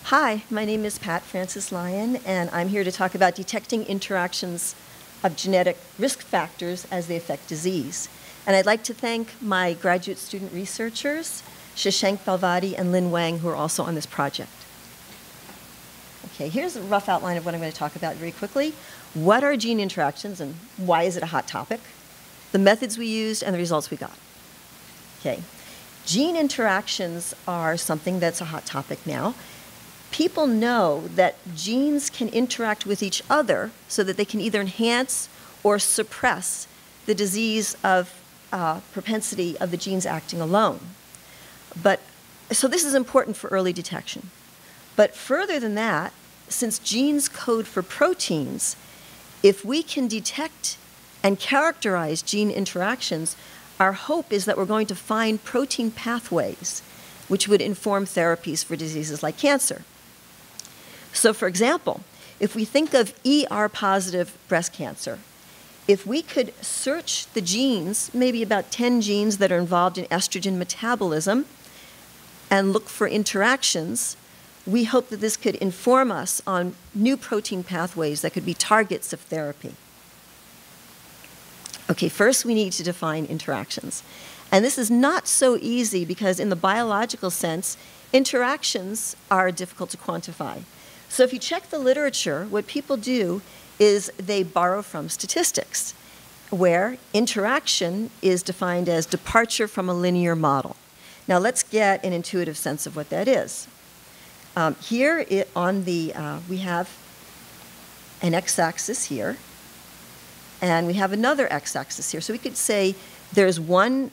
Hi, my name is Pat Francis-Lyon, and I'm here to talk about detecting interactions of genetic risk factors as they affect disease. And I'd like to thank my graduate student researchers, Shashank, Belvadi, and Wang, who are also on this project. Okay, here's a rough outline of what I'm going to talk about very quickly. What are gene interactions and why is it a hot topic? The methods we used and the results we got. Okay, gene interactions are something that's a hot topic now. People know that genes can interact with each other so that they can either enhance or suppress the disease of propensity of the genes acting alone. So this is important for early detection. But further than that, since genes code for proteins, if we can detect and characterize gene interactions, our hope is that we're going to find protein pathways which would inform therapies for diseases like cancer. So for example, if we think of ER-positive breast cancer, if we could search the genes, maybe about 10 genes that are involved in estrogen metabolism, and look for interactions, we hope that this could inform us on new protein pathways that could be targets of therapy. Okay, first we need to define interactions. And this is not so easy because in the biological sense, interactions are difficult to quantify. So if you check the literature, what people do is they borrow from statistics, where interaction is defined as departure from a linear model. Now let's get an intuitive sense of what that is. We have an x-axis here, and we have another x-axis here. So we could say there's one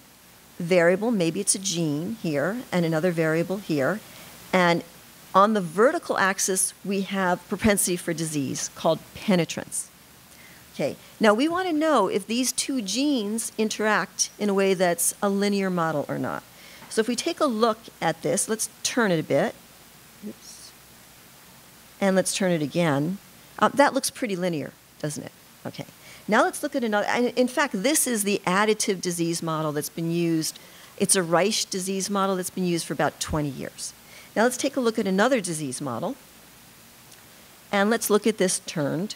variable, maybe it's a gene here, and another variable here, and on the vertical axis, we have propensity for disease called penetrance. Okay, now we want to know if these two genes interact in a way that's a linear model or not. So if we take a look at this, let's turn it a bit. Oops. And let's turn it again. That looks pretty linear, doesn't it? Okay. Now let's look at another. In fact, this is the additive disease model that's been used. It's a Risch disease model that's been used for about 20 years. Now let's take a look at another disease model. And let's look at this turned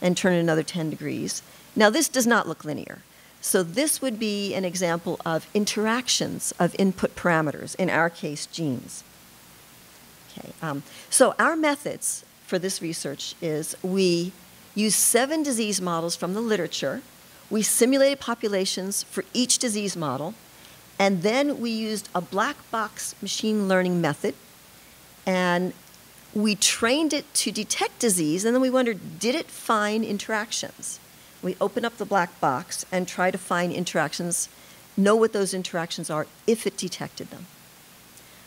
and turn it another 10 degrees. Now this does not look linear. So this would be an example of interactions of input parameters, in our case, genes. Okay, so our methods for this research is we use 7 disease models from the literature. We simulated populations for each disease model. And then we used a black box machine learning method, and we trained it to detect disease, and then we wondered, did it find interactions? We open up the black box and try to find interactions, know what those interactions are if it detected them.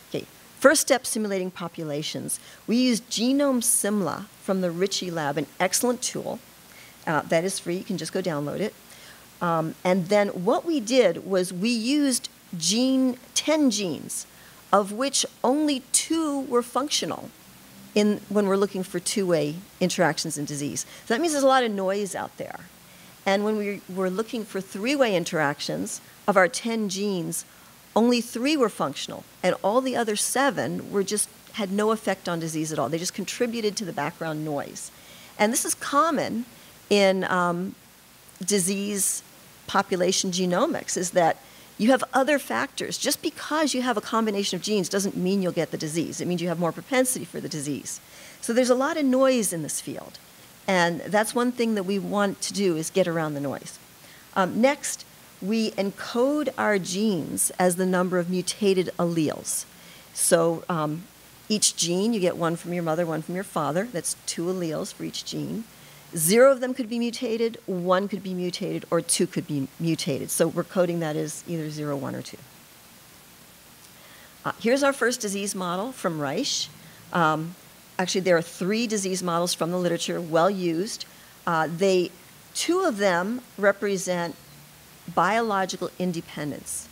Okay, first step, simulating populations. We used Genome Simula from the Ritchie lab, an excellent tool. That is free, you can just go download it. And then what we did was we used 10 genes, of which only 2 were functional when we're looking for two-way interactions in disease. So that means there's a lot of noise out there. And when we were looking for 3-way interactions, of our 10 genes, only 3 were functional, and all the other 7 had no effect on disease at all. They just contributed to the background noise. And this is common in disease population genomics, is that you have other factors. Just because you have a combination of genes doesn't mean you'll get the disease. It means you have more propensity for the disease. So there's a lot of noise in this field. And that's one thing that we want to do, is get around the noise. Next, we encode our genes as the number of mutated alleles. So each gene, you get one from your mother, one from your father. That's 2 alleles for each gene. 0 of them could be mutated, 1 could be mutated, or 2 could be mutated. So we're coding that as either 0, 1, or 2. Here's our first disease model from Risch. Actually, there are 3 disease models from the literature, well used. 2 of them represent biological independence.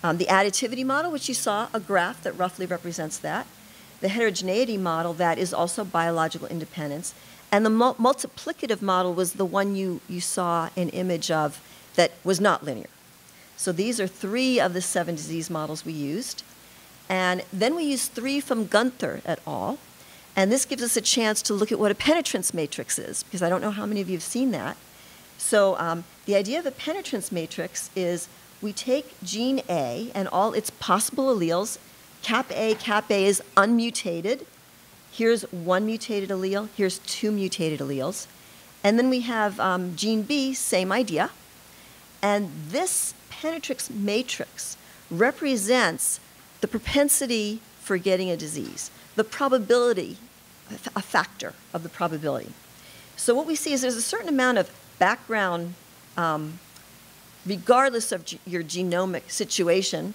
The additivity model, which you saw, a graph that roughly represents that. The heterogeneity model, that is also biological independence. And the multiplicative model was the one you saw an image of that was not linear. So these are 3 of the 7 disease models we used. And then we used 3 from Gunther et al. And this gives us a chance to look at what a penetrance matrix is, because I don't know how many of you have seen that. So the idea of a penetrance matrix is we take gene A and all its possible alleles. Cap A is unmutated. Here's one mutated allele. Here's two mutated alleles. And then we have gene B, same idea. And this penetrance matrix represents the propensity for getting a disease, the probability, a factor of the probability. So what we see is there's a certain amount of background, regardless of your genomic situation.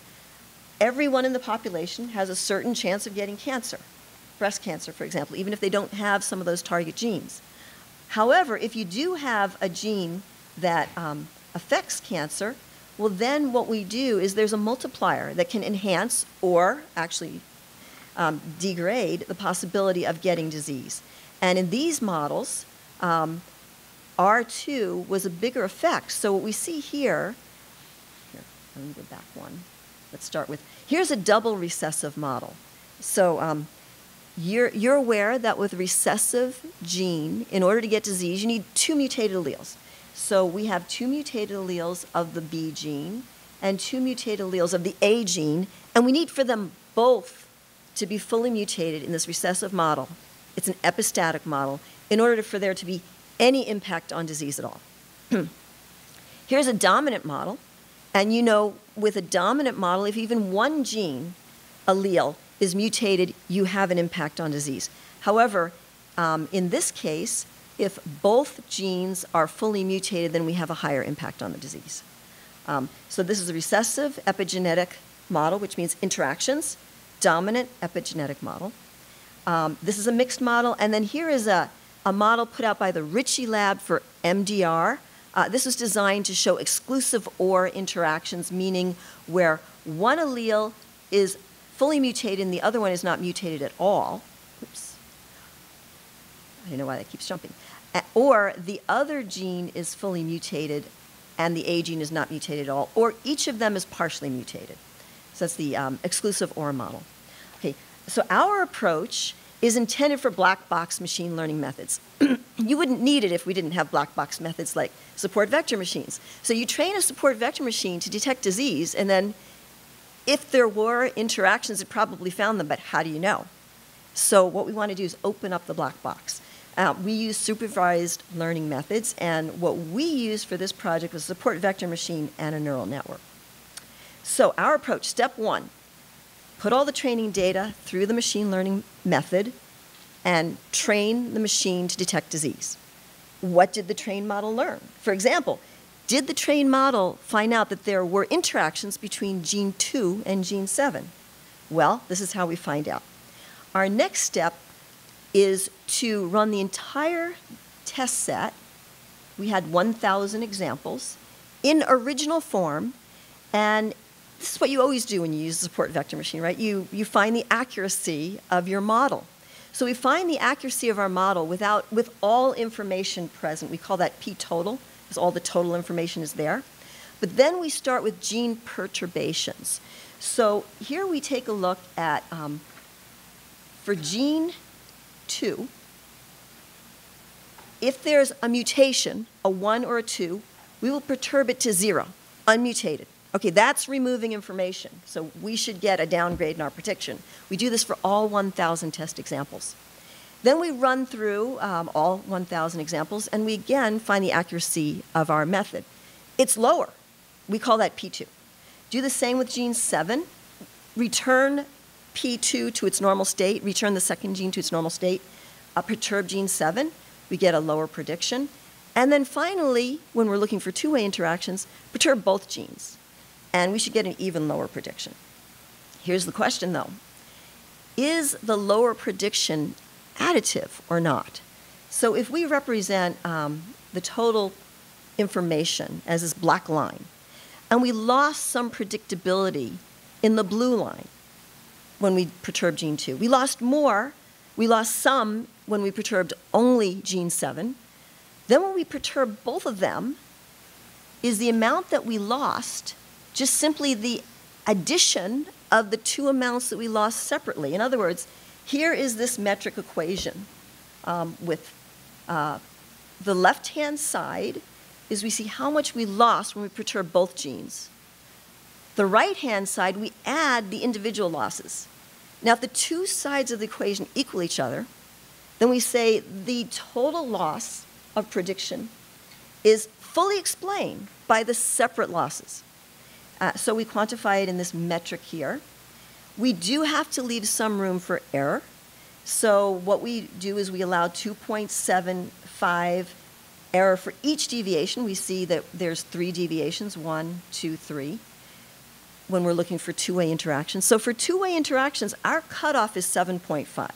Everyone in the population has a certain chance of getting cancer, breast cancer, for example, even if they don't have some of those target genes. However, if you do have a gene that affects cancer, well, then what we do is there's a multiplier that can enhance or actually degrade the possibility of getting disease. And in these models, R2 was a bigger effect. So what we see here, let me go back one. Let's start with, here's a double recessive model. So you're aware that with recessive gene, in order to get disease, you need two mutated alleles. So we have two mutated alleles of the B gene and two mutated alleles of the A gene, and we need for them both to be fully mutated in this recessive model. It's an epistatic model in order for there to be any impact on disease at all. Here's a dominant model, and you know with a dominant model, if even one gene allele is mutated, you have an impact on disease. However, in this case, if both genes are fully mutated, then we have a higher impact on the disease. So this is a recessive epigenetic model, which means interactions, dominant epigenetic model. This is a mixed model, and then here is a model put out by the Ritchie lab for MDR. This was designed to show exclusive OR interactions, meaning where one allele is fully mutated and the other one is not mutated at all. Oops. I don't know why that keeps jumping. Or the other gene is fully mutated and the A gene is not mutated at all, or each of them is partially mutated. So that's the exclusive OR model. Okay, so our approach is intended for black box machine learning methods. You wouldn't need it if we didn't have black box methods like support vector machines. So you train a support vector machine to detect disease, and then if there were interactions, it probably found them, but how do you know? So what we want to do is open up the black box. We use supervised learning methods, and what we used for this project was a support vector machine and a neural network. So our approach, step one, put all the training data through the machine learning method and train the machine to detect disease. What did the trained model learn? For example, did the trained model find out that there were interactions between gene 2 and gene 7? Well, this is how we find out. Our next step is to run the entire test set. We had 1,000 examples in original form, and this is what you always do when you use a support vector machine, right? You find the accuracy of your model. So we find the accuracy of our model with all information present. We call that p-total, because all the total information is there. But then we start with gene perturbations. So here we take a look at, for gene 2, if there's a mutation, a 1 or a 2, we will perturb it to 0, unmutated. Okay, that's removing information, so we should get a downgrade in our prediction. We do this for all 1,000 test examples. Then we run through all 1,000 examples, and we again find the accuracy of our method. It's lower. We call that P2. Do the same with gene 7. Return P2 to its normal state, return the second gene to its normal state, perturb gene 7, we get a lower prediction. And then finally, when we're looking for two-way interactions, perturb both genes, and we should get an even lower prediction. Here's the question, though. Is the lower prediction additive or not? So if we represent the total information as this black line, and we lost some predictability in the blue line when we perturbed gene 2. We lost more, we lost some when we perturbed only gene 7. Then when we perturb both of them, is the amount that we lost just simply the addition of the two amounts that we lost separately. In other words, here is this metric equation with the left-hand side is we see how much we lost when we perturb both genes. The right-hand side, we add the individual losses. Now, if the two sides of the equation equal each other, then we say the total loss of prediction is fully explained by the separate losses. So we quantify it in this metric here. We do have to leave some room for error. So what we do is we allow 2.75 error for each deviation. We see that there's 3 deviations, 1, 2, 3, when we're looking for two-way interactions. So for two-way interactions, our cutoff is 7.5.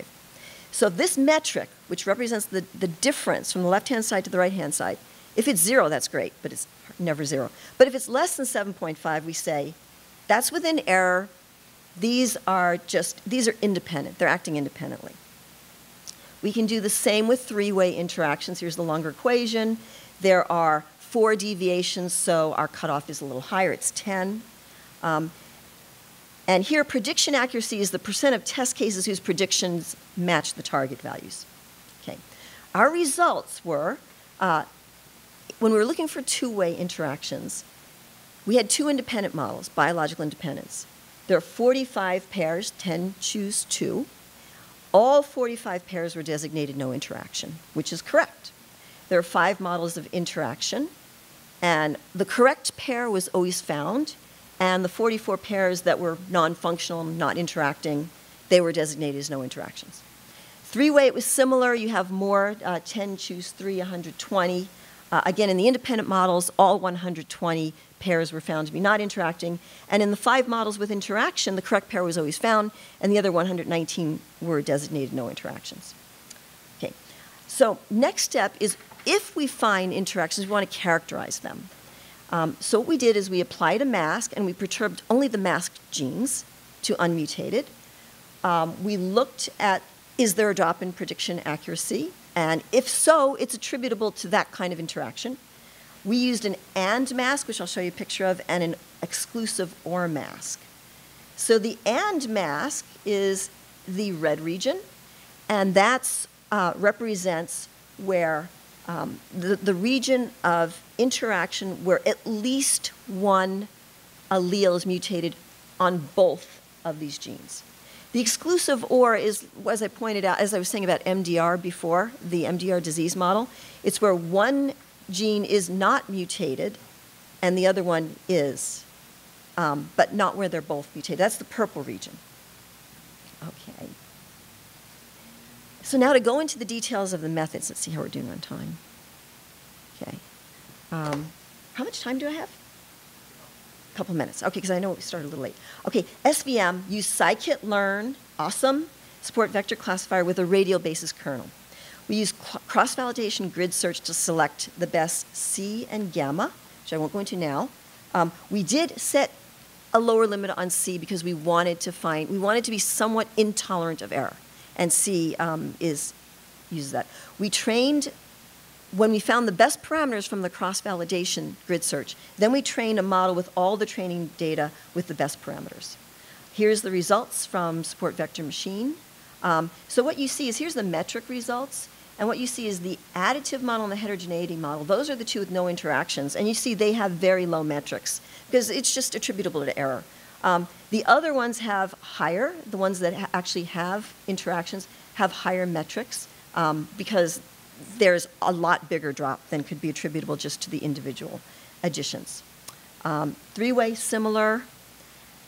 So this metric, which represents the difference from the left-hand side to the right-hand side, if it's 0, that's great, but it's never 0. But if it's less than 7.5, we say that's within error. These are independent. They're acting independently. We can do the same with three-way interactions. Here's the longer equation. There are 4 deviations, so our cutoff is a little higher. It's 10. And here, prediction accuracy is the percent of test cases whose predictions match the target values. Okay. Our results were, when we were looking for two-way interactions, we had 2 independent models, biological independence. There are 45 pairs, 10 choose 2. All 45 pairs were designated no interaction, which is correct. There are 5 models of interaction, and the correct pair was always found, and the 44 pairs that were non-functional, not interacting, they were designated as no interactions. Three-way, it was similar. You have more, 10 choose 3, 120. Again, in the independent models, all 120 pairs were found to be not interacting. And in the 5 models with interaction, the correct pair was always found, and the other 119 were designated no interactions. Okay. So next step is if we find interactions, we want to characterize them. So what we did is we applied a mask, and we perturbed only the masked genes to unmutated. We looked at, is there a drop in prediction accuracy? And if so, it's attributable to that kind of interaction. We used an AND mask, which I'll show you a picture of, and an exclusive OR mask. So the AND mask is the red region, and that represents where the region of interaction where at least one allele is mutated on both of these genes. The exclusive OR is, as I pointed out, as I was saying about MDR before, the MDR disease model, it's where one gene is not mutated and the other one is, but not where they're both mutated. That's the purple region. Okay. So now to go into the details of the methods, let's see how we're doing on time. Okay. How much time do I have? A couple minutes. Okay, because I know we started a little late. Okay, SVM, use scikit-learn, awesome, support vector classifier with a radial basis kernel. We use cross-validation grid search to select the best C and gamma, which I won't go into now. We did set a lower limit on C because we wanted to be somewhat intolerant of error, and C uses that. We trained, when we found the best parameters from the cross-validation grid search, then we trained a model with all the training data with the best parameters. Here's the results from support vector machine. So what you see is, here's the metric results, and what you see is the additive model and the heterogeneity model. Those are the two with no interactions, and you see they have very low metrics because it's just attributable to error. The other ones have higher, the ones that actually have interactions have higher metrics because there's a lot bigger drop than could be attributable just to the individual additions. Three-way, similar.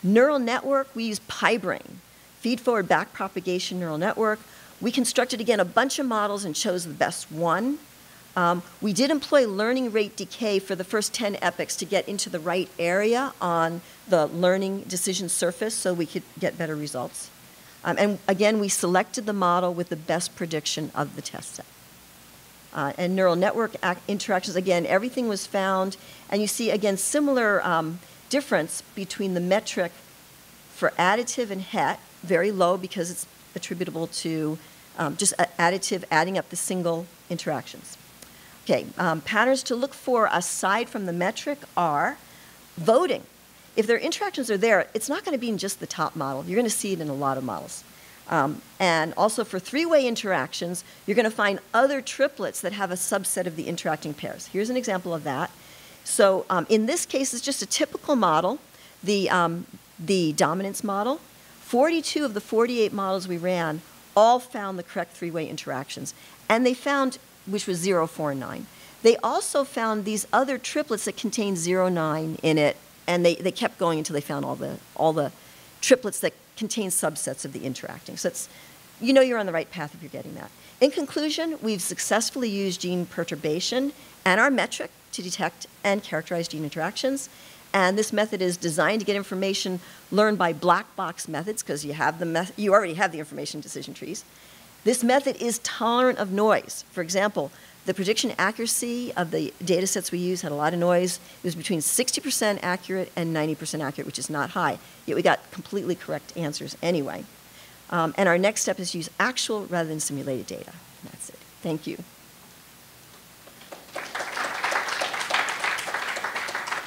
Neural network, we use PyBrain, feed-forward backpropagation neural network. We constructed, again, a bunch of models and chose the best one. We did employ learning rate decay for the first 10 epochs to get into the right area on the learning decision surface so we could get better results. And again, we selected the model with the best prediction of the test set. And neural network interactions, again, everything was found. And you see, again, similar difference between the metric for additive and het, very low because it's attributable to just additive adding up the single interactions. Okay, patterns to look for aside from the metric are voting. if their interactions are there, it's not going to be in just the top model. You're going to see it in a lot of models. And also for three-way interactions, you're going to find other triplets that have a subset of the interacting pairs. Here's an example of that. So in this case, it's just a typical model, the dominance model. 42 of the 48 models we ran all found the correct three-way interactions. And they found, which was 0, 4, and 9. They also found these other triplets that contained 0, 9 in it, and they kept going until they found all the triplets that contain subsets of the interacting. So it's, you know you're on the right path if you're getting that. In conclusion, we've successfully used gene perturbation and our metric to detect and characterize gene interactions. And this method is designed to get information learned by black box methods, because you already have the information decision trees. This method is tolerant of noise. For example, the prediction accuracy of the data sets we use had a lot of noise. It was between 60% accurate and 90% accurate, which is not high. Yet we got completely correct answers anyway. And our next step is to use actual rather than simulated data. And that's it. Thank you.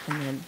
And then